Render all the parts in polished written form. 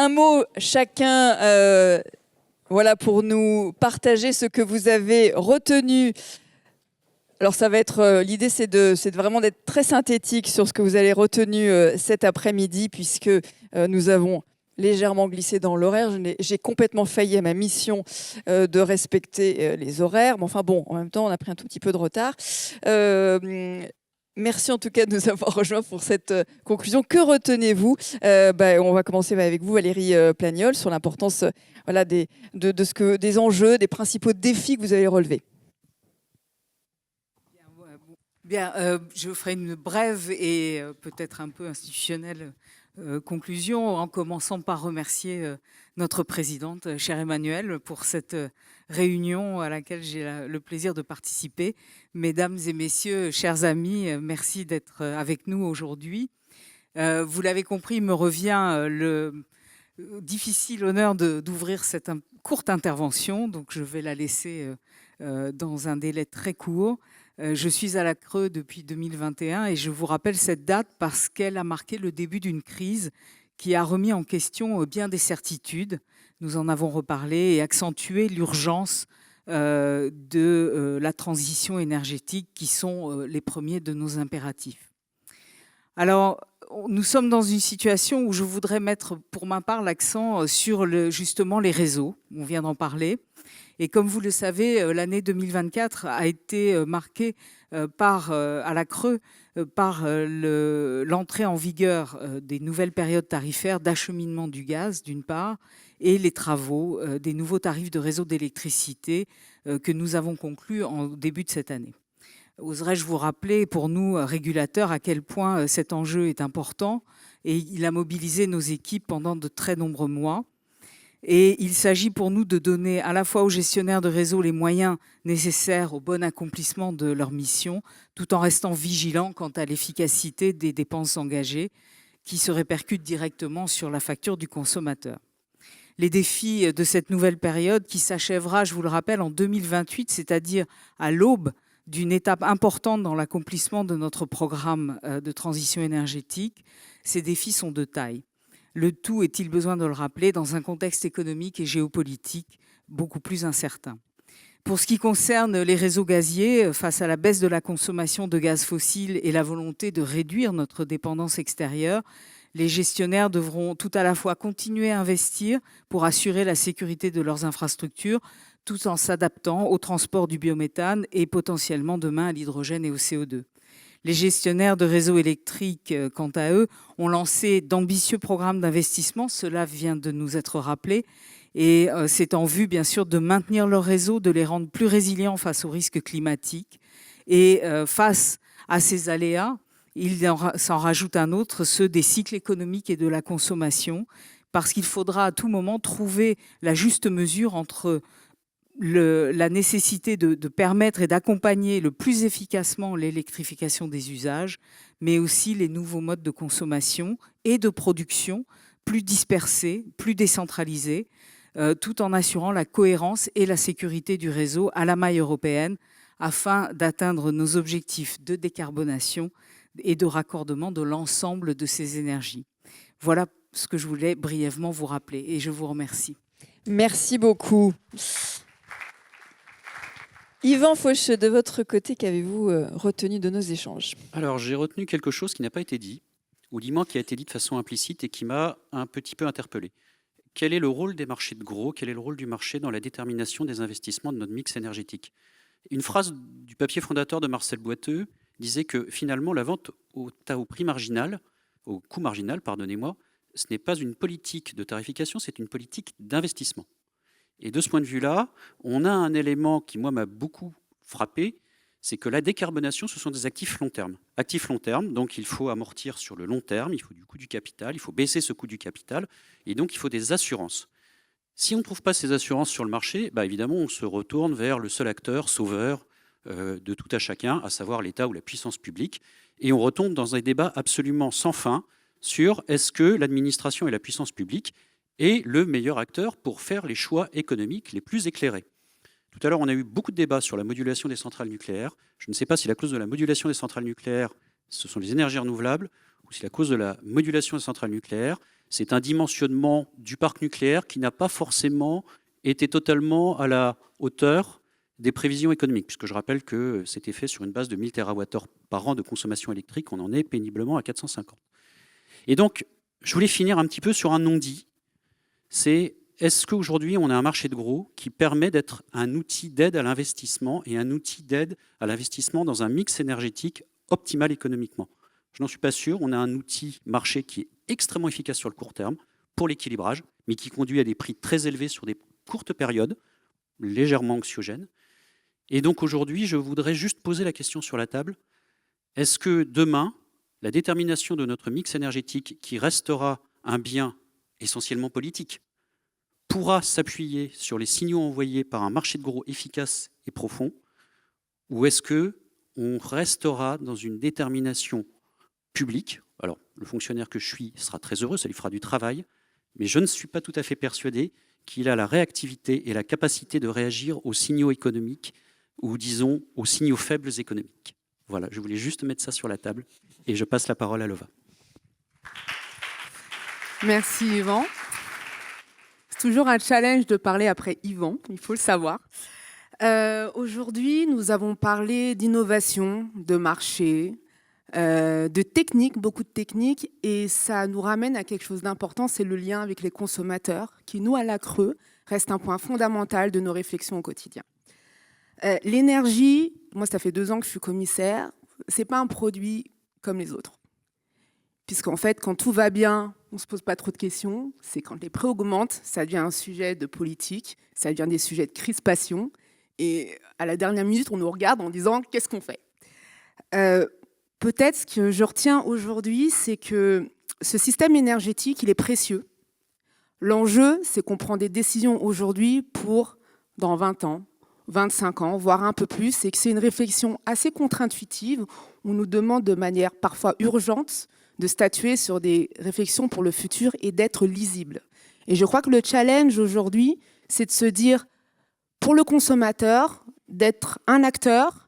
un mot chacun, voilà, pour nous partager ce que vous avez retenu. Alors ça va être, l'idée c'est vraiment d'être très synthétique sur ce que vous avez retenu cet après-midi, puisque nous avons légèrement glissé dans l'horaire. J'ai complètement failli à ma mission de respecter les horaires. Mais enfin bon, en même temps, on a pris un tout petit peu de retard. Merci en tout cas de nous avoir rejoints pour cette conclusion. Que retenez-vous? On va commencer avec vous, Valérie Plagnol, sur l'importance voilà, des enjeux, des principaux défis que vous avez relevés. Je ferai une brève et peut-être un peu institutionnelle conclusion, en commençant par remercier notre présidente, chère Emmanuelle, pour cette réunion à laquelle j'ai le plaisir de participer. Mesdames et messieurs, chers amis, merci d'être avec nous aujourd'hui. Vous l'avez compris, il me revient le difficile honneur d'ouvrir cette courte intervention, donc je vais la laisser dans un délai très court. Je suis à la Creux depuis 2021 et je vous rappelle cette date parce qu'elle a marqué le début d'une crise qui a remis en question bien des certitudes. Nous en avons reparlé et accentué l'urgence de la transition énergétique qui sont les premiers de nos impératifs. Alors, nous sommes dans une situation où je voudrais mettre pour ma part l'accent sur justement les réseaux. On vient d'en parler. Et comme vous le savez, l'année 2024 a été marquée à la Creux par l'entrée en vigueur des nouvelles périodes tarifaires d'acheminement du gaz, d'une part, et les travaux des nouveaux tarifs de réseau d'électricité que nous avons conclus en début de cette année. Oserais-je vous rappeler, pour nous, régulateurs, à quel point cet enjeu est important, et il a mobilisé nos équipes pendant de très nombreux mois. Et il s'agit pour nous de donner à la fois aux gestionnaires de réseau les moyens nécessaires au bon accomplissement de leur mission, tout en restant vigilants quant à l'efficacité des dépenses engagées qui se répercutent directement sur la facture du consommateur. Les défis de cette nouvelle période qui s'achèvera, je vous le rappelle, en 2028, c'est-à-dire à l'aube d'une étape importante dans l'accomplissement de notre programme de transition énergétique, ces défis sont de taille. Le tout, est-il besoin de le rappeler, dans un contexte économique et géopolitique beaucoup plus incertain. Pour ce qui concerne les réseaux gaziers, face à la baisse de la consommation de gaz fossile et la volonté de réduire notre dépendance extérieure, les gestionnaires devront tout à la fois continuer à investir pour assurer la sécurité de leurs infrastructures, tout en s'adaptant au transport du biométhane et potentiellement demain à l'hydrogène et au CO2. Les gestionnaires de réseaux électriques, quant à eux, ont lancé d'ambitieux programmes d'investissement, cela vient de nous être rappelé, et c'est en vue, bien sûr, de maintenir leurs réseaux, de les rendre plus résilients face aux risques climatiques. Et face à ces aléas, il s'en rajoute un autre, ceux des cycles économiques et de la consommation, parce qu'il faudra à tout moment trouver la juste mesure entre la nécessité de permettre et d'accompagner le plus efficacement l'électrification des usages, mais aussi les nouveaux modes de consommation et de production plus dispersés, plus décentralisés, tout en assurant la cohérence et la sécurité du réseau à la maille européenne afin d'atteindre nos objectifs de décarbonation et de raccordement de l'ensemble de ces énergies. Voilà ce que je voulais brièvement vous rappeler et je vous remercie. Merci beaucoup. Yvan Fauche, de votre côté, qu'avez-vous retenu de nos échanges? Alors, j'ai retenu quelque chose qui n'a pas été dit, ou du moins qui a été dit de façon implicite et qui m'a un petit peu interpellé. Quel est le rôle des marchés de gros? Quel est le rôle du marché dans la détermination des investissements de notre mix énergétique? Une phrase du papier fondateur de Marcel Boiteux disait que finalement, la vente au prix marginal, au coût marginal, pardonnez-moi, ce n'est pas une politique de tarification, c'est une politique d'investissement. Et de ce point de vue-là, on a un élément qui, moi, m'a beaucoup frappé, c'est que la décarbonation, ce sont des actifs long terme. Actifs long terme, donc il faut amortir sur le long terme, il faut du coût du capital, il faut baisser ce coût du capital, et donc il faut des assurances. Si on ne trouve pas ces assurances sur le marché, évidemment, on se retourne vers le seul acteur sauveur de tout à chacun, à savoir l'État ou la puissance publique, et on retombe dans un débat absolument sans fin sur est-ce que l'administration et la puissance publique est le meilleur acteur pour faire les choix économiques les plus éclairés. Tout à l'heure, on a eu beaucoup de débats sur la modulation des centrales nucléaires. Je ne sais pas si la cause de la modulation des centrales nucléaires, ce sont les énergies renouvelables, ou si la cause de la modulation des centrales nucléaires, C'est un dimensionnement du parc nucléaire qui n'a pas forcément été totalement à la hauteur des prévisions économiques, puisque je rappelle que c'était fait sur une base de 1000 TWh par an de consommation électrique, on en est péniblement à 450. Et donc, je voulais finir un petit peu sur un non-dit, c'est est-ce qu'aujourd'hui on a un marché de gros qui permet d'être un outil d'aide à l'investissement et un outil d'aide à l'investissement dans un mix énergétique optimal économiquement? Je n'en suis pas sûr, on a un outil marché qui est extrêmement efficace sur le court terme pour l'équilibrage, mais qui conduit à des prix très élevés sur des courtes périodes, légèrement anxiogènes. Et donc aujourd'hui, je voudrais juste poser la question sur la table. Est-ce que demain, la détermination de notre mix énergétique, qui restera un bien essentiellement politique, pourra s'appuyer sur les signaux envoyés par un marché de gros efficace et profond, ou est-ce qu'on restera dans une détermination publique? Alors, le fonctionnaire que je suis sera très heureux, ça lui fera du travail, mais je ne suis pas tout à fait persuadé qu'il a la réactivité et la capacité de réagir aux signaux économiques, ou disons aux signaux faibles économiques. Voilà, je voulais juste mettre ça sur la table, et je passe la parole à Lova. Merci Yvan. C'est toujours un challenge de parler après Yvan, il faut le savoir. Aujourd'hui, nous avons parlé d'innovation, de marché, de technique, beaucoup de techniques, et ça nous ramène à quelque chose d'important, c'est le lien avec les consommateurs, qui nous, à la Creux, reste un point fondamental de nos réflexions au quotidien. L'énergie, moi ça fait 2 ans que je suis commissaire, c'est pas un produit comme les autres. Puisqu'en fait, quand tout va bien, on ne se pose pas trop de questions. C'est quand les prix augmentent, ça devient un sujet de politique, ça devient des sujets de crispation. Et à la dernière minute, on nous regarde en disant « qu'est-ce qu'on fait ?» Peut-être ce que je retiens aujourd'hui, c'est que ce système énergétique, il est précieux. L'enjeu, c'est qu'on prend des décisions aujourd'hui pour dans 20 ans, 25 ans, voire un peu plus, et que c'est une réflexion assez contre-intuitive. On nous demande de manière parfois urgente de statuer sur des réflexions pour le futur et d'être lisible. Et je crois que le challenge aujourd'hui, c'est de se dire, pour le consommateur, d'être un acteur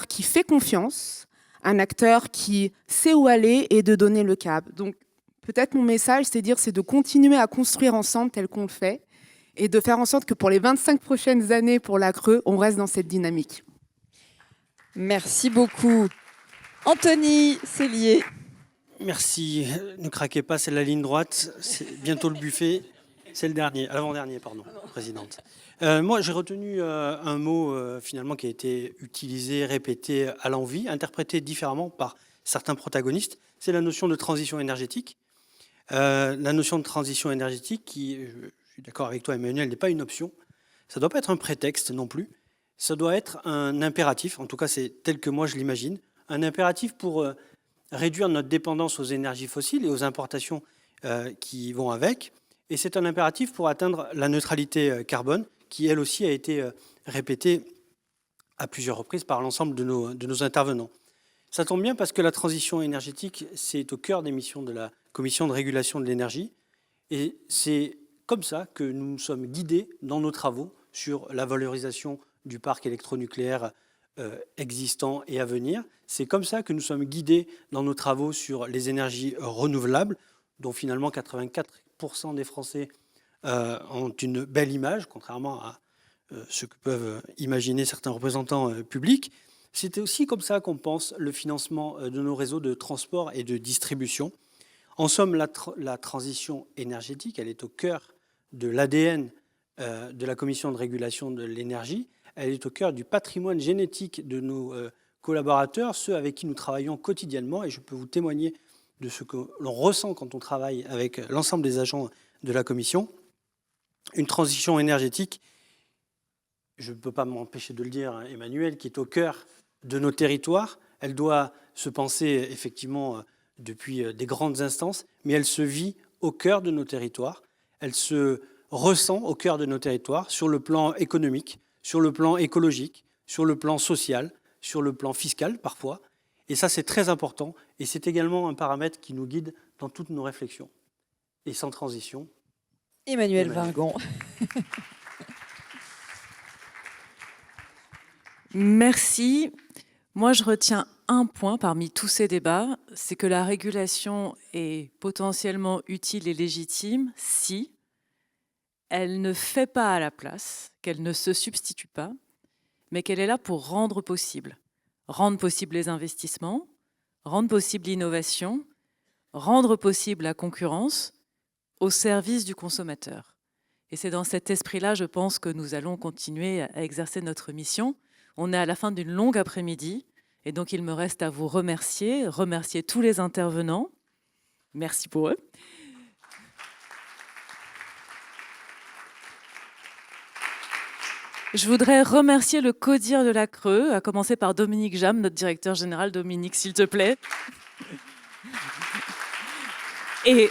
qui fait confiance, un acteur qui sait où aller et de donner le cap. Donc peut-être mon message, c'est de continuer à construire ensemble tel qu'on le fait et de faire en sorte que pour les 25 prochaines années pour la Creux, on reste dans cette dynamique. Merci beaucoup. Anthony Cellier. Merci. Ne craquez pas, c'est la ligne droite. C'est bientôt le buffet. C'est le dernier, l'avant-dernier, pardon, présidente. Moi, j'ai retenu un mot finalement qui a été utilisé, répété à l'envi, interprété différemment par certains protagonistes. C'est la notion de transition énergétique. La notion de transition énergétique qui, je suis d'accord avec toi Emmanuel, n'est pas une option. Ça ne doit pas être un prétexte non plus. Ça doit être un impératif, en tout cas c'est tel que moi je l'imagine, un impératif pour réduire notre dépendance aux énergies fossiles et aux importations qui vont avec. Et c'est un impératif pour atteindre la neutralité carbone, qui elle aussi a été répétée à plusieurs reprises par l'ensemble de nos intervenants. Ça tombe bien parce que la transition énergétique, c'est au cœur des missions de la Commission de régulation de l'énergie. Et c'est comme ça que nous nous sommes guidés dans nos travaux sur la valorisation du parc électronucléaire existant et à venir. C'est comme ça que nous sommes guidés dans nos travaux sur les énergies renouvelables, dont finalement 84% des Français ont une belle image, contrairement à ce que peuvent imaginer certains représentants publics. C'est aussi comme ça qu'on pense le financement de nos réseaux de transport et de distribution. En somme, la transition énergétique, elle est au cœur de l'ADN de la Commission de régulation de l'énergie. Elle est au cœur du patrimoine génétique de nos collaborateurs, ceux avec qui nous travaillons quotidiennement. Et je peux vous témoigner de ce que l'on ressent quand on travaille avec l'ensemble des agents de la Commission. Une transition énergétique, je ne peux pas m'empêcher de le dire, Emmanuel, qui est au cœur de nos territoires. Elle doit se penser effectivement depuis des grandes instances, mais elle se vit au cœur de nos territoires. Elle se ressent au cœur de nos territoires sur le plan économique, sur le plan écologique, sur le plan social, sur le plan fiscal parfois. Et ça, c'est très important. Et c'est également un paramètre qui nous guide dans toutes nos réflexions. Et sans transition. Emmanuel Vingon. Merci. Moi, je retiens un point parmi tous ces débats, c'est que la régulation est potentiellement utile et légitime si elle ne fait pas à la place, qu'elle ne se substitue pas, mais qu'elle est là pour rendre possible les investissements, rendre possible l'innovation, rendre possible la concurrence au service du consommateur. Et c'est dans cet esprit-là, je pense, que nous allons continuer à exercer notre mission. On est à la fin d'une longue après-midi, et donc il me reste à vous remercier tous les intervenants. Merci pour eux. Je voudrais remercier le CODIR de la Creux, à commencer par Dominique Jam, notre directeur général. Dominique, s'il te plaît. Et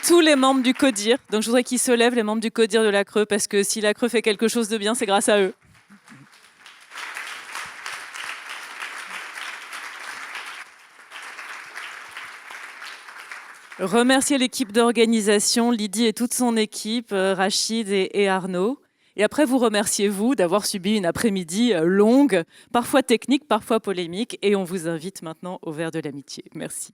tous les membres du CODIR. Donc je voudrais qu'ils se lèvent, les membres du CODIR de la Creux, parce que si la Creux fait quelque chose de bien, c'est grâce à eux. Remercier l'équipe d'organisation, Lydie et toute son équipe, Rachid et Arnaud. Et après, vous remerciez-vous d'avoir subi une après-midi longue, parfois technique, parfois polémique. Et on vous invite maintenant au verre de l'amitié. Merci.